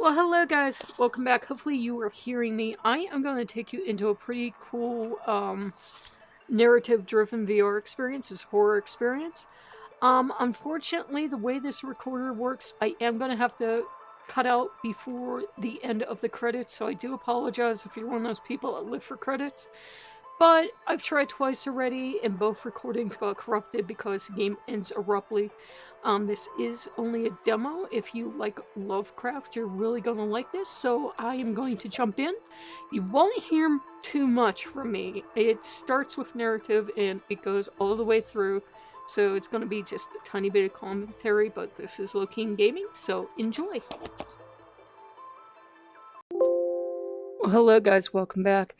Well, hello guys, welcome back. Hopefully you are hearing me. I am going to take you into a pretty cool narrative-driven VR experience, this horror experience. Unfortunately, the way this recorder works, I am going to have to cut out before the end of the credits, so I do apologize if you're one of those people that live for credits. But I've tried twice already, and both recordings got corrupted because the game ends abruptly. This is only a demo. If you like Lovecraft, you're really going to like this, so I am going to jump in. You won't hear too much from me. It starts with narrative, and it goes all the way through, so it's going to be just a tiny bit of commentary, but this is Lokean Gaming, so enjoy! Well, hello guys, welcome back.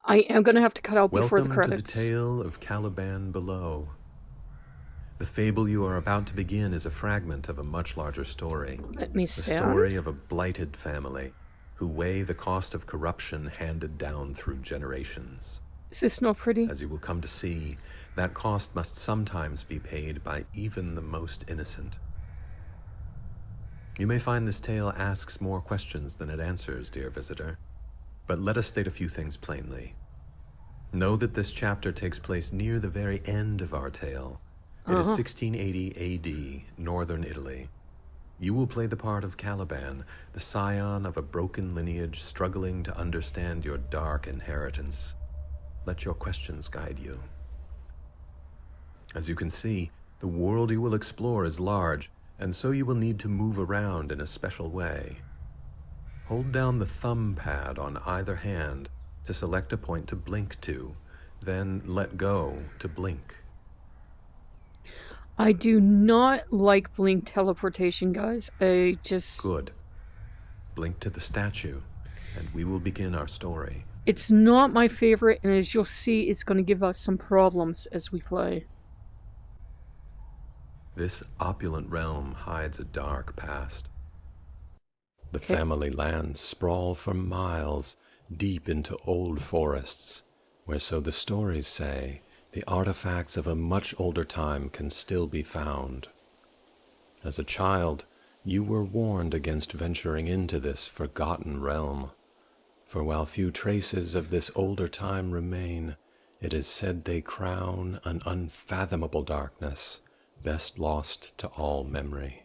I am going to have to cut out before the credits. Welcome to the tale of Caliban below. The fable you are about to begin is a fragment of a much larger story. Let me The stand. story of a blighted family who weigh the cost of corruption handed down through generations. Is this not pretty? As you will come to see, that cost must sometimes be paid by even the most innocent. You may find this tale asks more questions than it answers, dear visitor. But let us state a few things plainly. Know that this chapter takes place near the very end of our tale. It is 1680 A.D., northern Italy. You will play the part of Caliban, the scion of a broken lineage struggling to understand your dark inheritance. Let your questions guide you. As you can see, the world you will explore is large, and so you will need to move around in a special way. Hold down the thumb pad on either hand to select a point to blink to, then let go to blink. I do not like blink teleportation, guys. I just... Good. Blink to the statue, and we will begin our story. It's not my favorite, and as you'll see, it's going to give us some problems as we play. This opulent realm hides a dark past. The family lands sprawl for miles deep into old forests, where, so the stories say, the artifacts of a much older time can still be found. As a child, you were warned against venturing into this forgotten realm, for while few traces of this older time remain, it is said they crown an unfathomable darkness, best lost to all memory.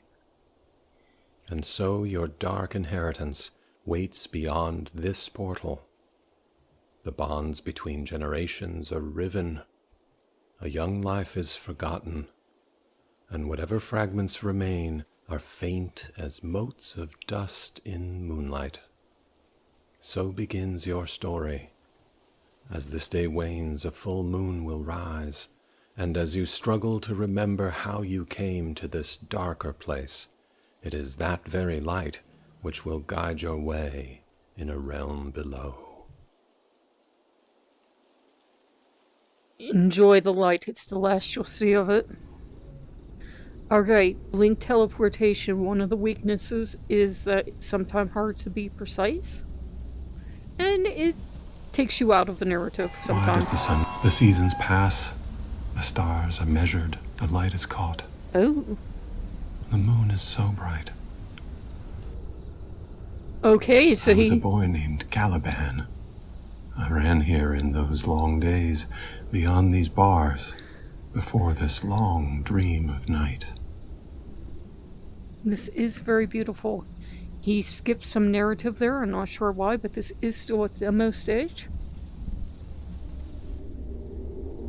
And so your dark inheritance waits beyond this portal. The bonds between generations are riven. A young life is forgotten, and whatever fragments remain are faint as motes of dust in moonlight. So begins your story. As this day wanes, a full moon will rise, and as you struggle to remember how you came to this darker place, it is that very light which will guide your way in a realm below. Enjoy the light. It's the last you'll see of it. Alright, blink teleportation. One of the weaknesses is that it's sometimes hard to be precise. And it takes you out of the narrative sometimes. Why does the seasons pass? The stars are measured. The light is caught. Oh. The moon is so bright. Okay, so I was a boy named Caliban. I ran here in those long days, beyond these bars, before this long dream of night. This is very beautiful. He skipped some narrative there, I'm not sure why, but this is still a demo stage.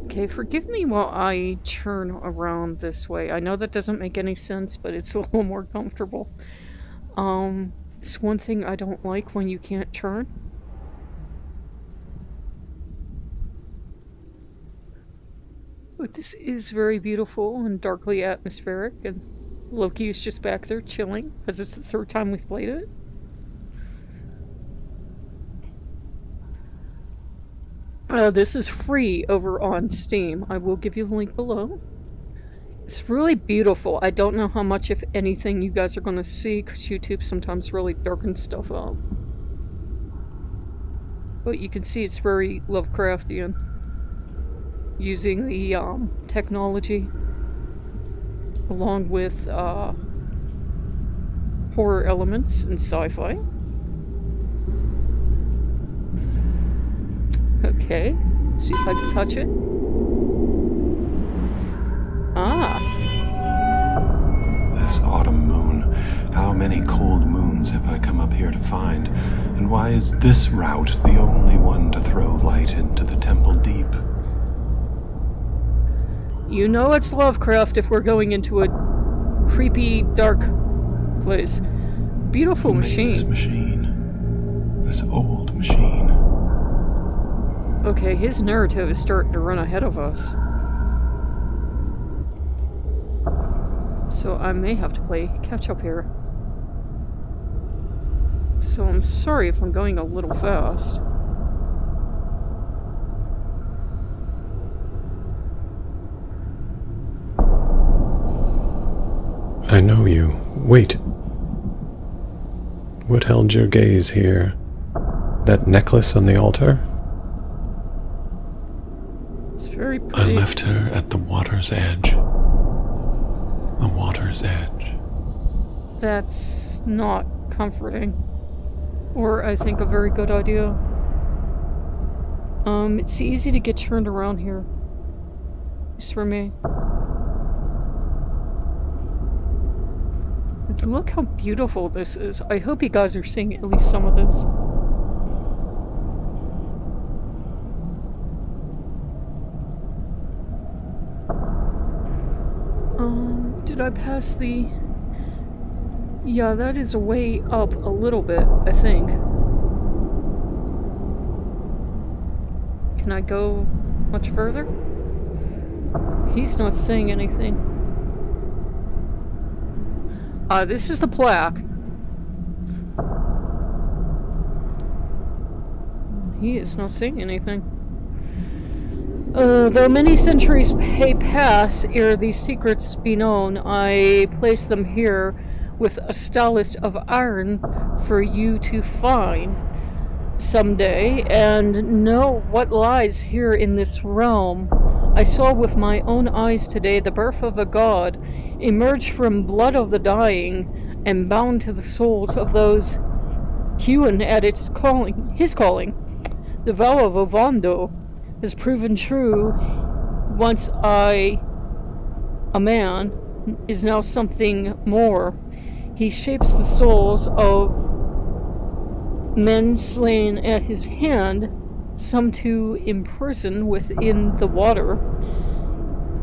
Okay, forgive me while I turn around this way. I know that doesn't make any sense, but it's a little more comfortable. It's one thing I don't like when you can't turn. But this is very beautiful and darkly atmospheric, and Loki is just back there chilling, because it's the third time we've played it. This is free over on Steam. I will give you the link below. It's really beautiful. I don't know how much, if anything, you guys are going to see, because YouTube sometimes really darkens stuff up. But you can see it's very Lovecraftian, using the technology, along with horror elements and sci-fi. Okay, see if I can touch it. Ah. This autumn moon, how many cold moons have I come up here to find? And why is this route the only one to throw light into the temple deep? You know it's Lovecraft if we're going into a creepy, dark place. Beautiful Who made machine. this machine? This old machine. Okay, his narrative is starting to run ahead of us. So I may have to play catch up here. So I'm sorry if I'm going a little fast. I know you. Wait. What held your gaze here? That necklace on the altar? It's very I pretty. left her at the water's edge. The water's edge. That's not comforting. Or I think a very good idea. It's easy to get turned around here. Just for me. Look how beautiful this is. I hope you guys are seeing at least some of this. Did I pass the... Yeah, that is a way up a little bit, I think. Can I go much further? He's not saying anything. This is the plaque. He is not saying anything. Though many centuries may pass ere these secrets be known, I place them here with a stylus of iron for you to find someday and know what lies here in this realm. I saw with my own eyes today the birth of a god emerge from blood of the dying and bound to the souls of those hewn at its calling, his calling. The vow of Ovando has proven true. Once a man, is now something more. He shapes the souls of men slain at his hand, some to imprison within the water,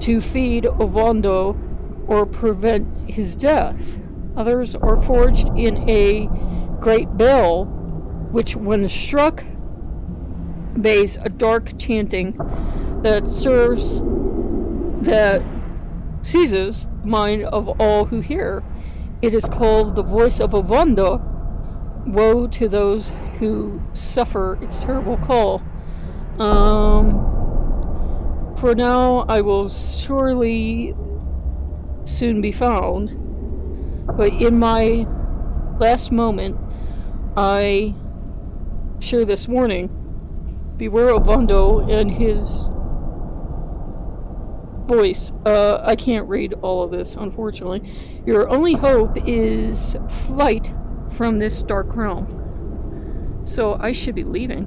to feed Ovando or prevent his death. Others are forged in a great bell, which when struck bays a dark chanting that seizes the mind of all who hear. It is called the voice of Ovando. Woe to those who suffer its terrible call. For now, I will surely soon be found, but in my last moment, I share this warning. Beware Ovando and his voice. I can't read all of this, unfortunately. Your only hope is flight from this dark realm. So I should be leaving.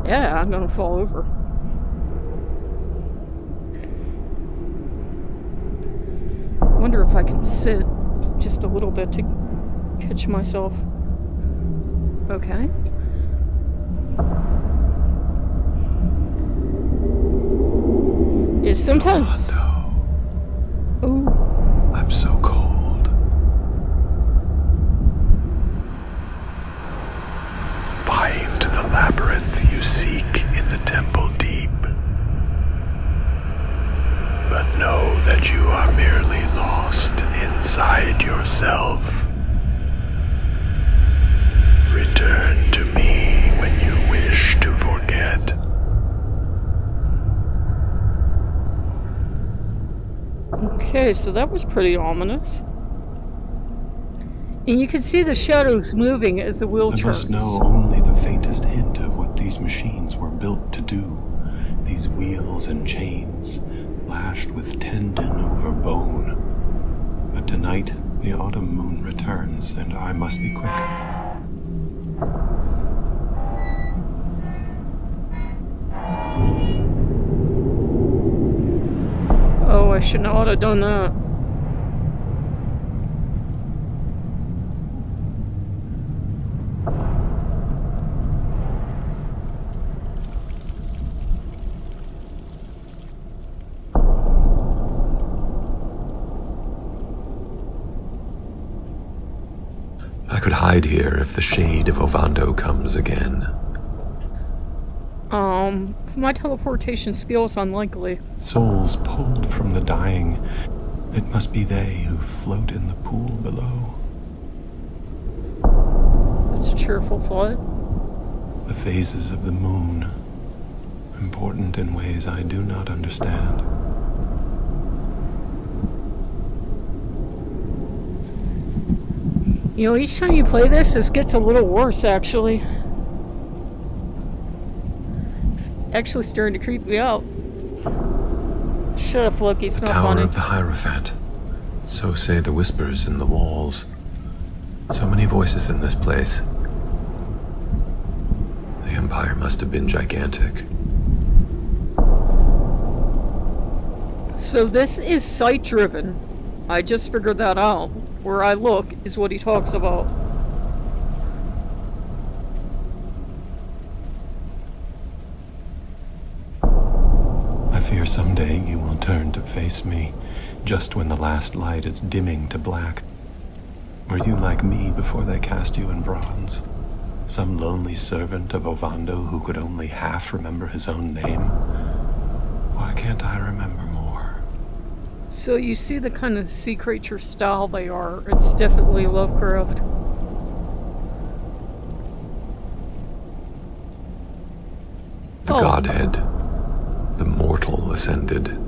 Yeah, I'm gonna fall over. Wonder if I can sit just a little bit to catch myself. Okay. Is sometimes. Oh, I'm so cold. Find the labyrinth you seek in the temple deep. But know that you are merely lost inside yourself. Return to me when you wish to forget. okay, so that was pretty ominous. And you can see the shadows moving as the wheel I turns. must know only the faintest hint of what these machines were built to do. These wheels and chains, lashed with tendon over bone. But tonight, The autumn moon returns, and I must be quick. Oh, I should not have done that. I could hide here if the shade of Ovando comes again. My teleportation skills unlikely. Souls pulled from the dying. It must be they who float in the pool below. That's a cheerful thought. The phases of the moon, important in ways I do not understand. You know, each time you play this gets a little worse, actually. It's actually starting to creep me out. Shut up, Loki, it's The not Tower funny. of the Hierophant. So say the whispers in the walls. So many voices in this place. The Empire must have been gigantic. So this is site-driven. I just figured that out. Where I look is what he talks about. I fear someday you will turn to face me, just when the last light is dimming to black. Were you like me before they cast you in bronze? Some lonely servant of Ovando who could only half remember his own name? Why can't I remember more? So you see the kind of sea creature style they are. It's definitely Lovecraft. The Godhead, the mortal ascended,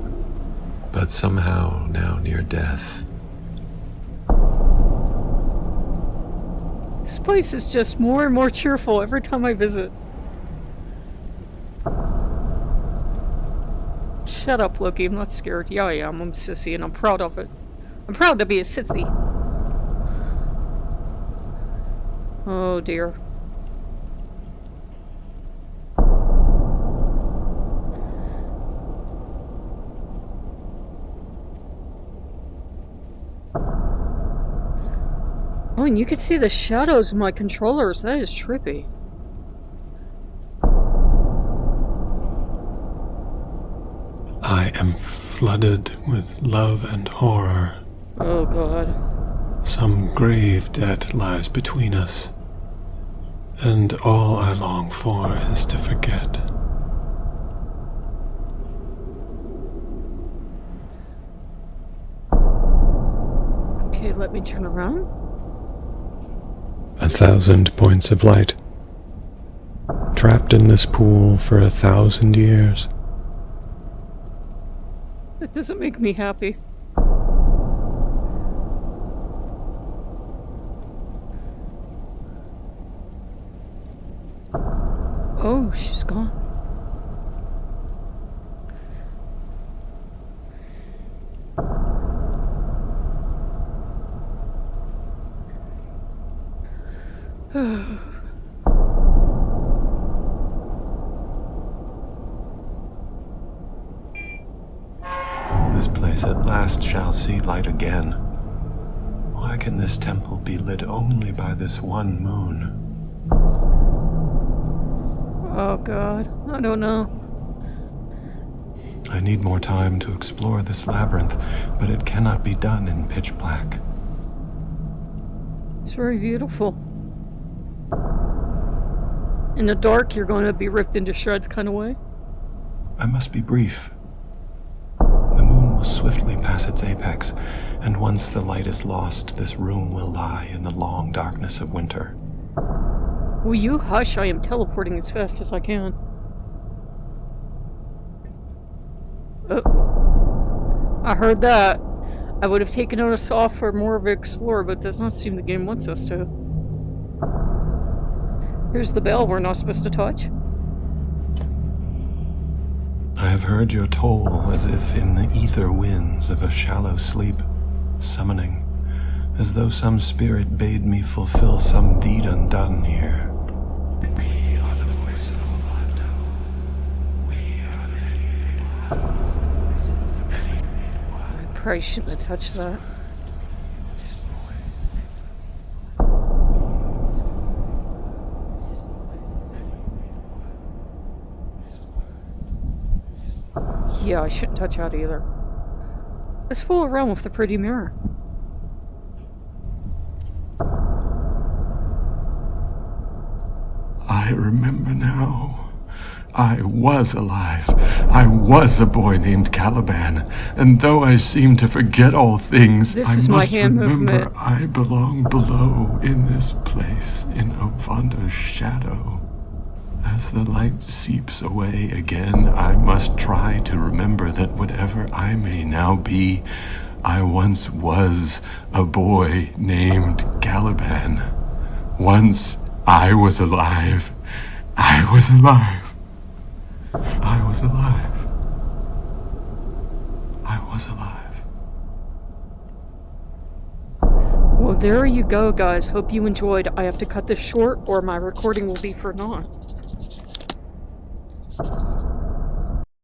but somehow now near death. This place is just more and more cheerful every time I visit. Shut up, Loki. I'm not scared. Yeah, I am. I'm a sissy, and I'm proud of it. I'm proud to be a sissy. Oh, dear. Oh, and you can see the shadows of my controllers. That is trippy. I am flooded with love and horror. Oh, God. Some grave debt lies between us, and all I long for is to forget. Okay, let me turn around. 1,000 points of light. Trapped in this pool for 1,000 years. That doesn't make me happy. Oh, she's gone. This place at last shall see light again. Why can this temple be lit only by this one moon? Oh, God. I don't know. I need more time to explore this labyrinth, but it cannot be done in pitch black. It's very beautiful. In the dark, you're going to be ripped into shreds kind of way. I must be brief. The moon will swiftly pass its apex, and once the light is lost, this room will lie in the long darkness of winter. Will you hush? I am teleporting as fast as I can. Oh. I heard that. I would have taken us off for more of an explorer, but it does not seem the game wants us to. Here's the bell we're not supposed to touch. I have heard your toll as if in the ether winds of a shallow sleep, summoning as though some spirit bade me fulfill some deed undone here. We are the voice of Orlando. We are I probably shouldn't have touched that. Yeah, I shouldn't touch that either. Let's fool around with the pretty mirror. I remember now. I was alive. I was a boy named Caliban, and though I seem to forget all things, This I is my must hand remember movement. I belong below in this place in Ovando's shadow. As the light seeps away again, I must try to remember that whatever I may now be, I once was a boy named Caliban. Once I was alive. I was alive. I was alive. I was alive. Well, there you go, guys. Hope you enjoyed. I have to cut this short or my recording will be for naught.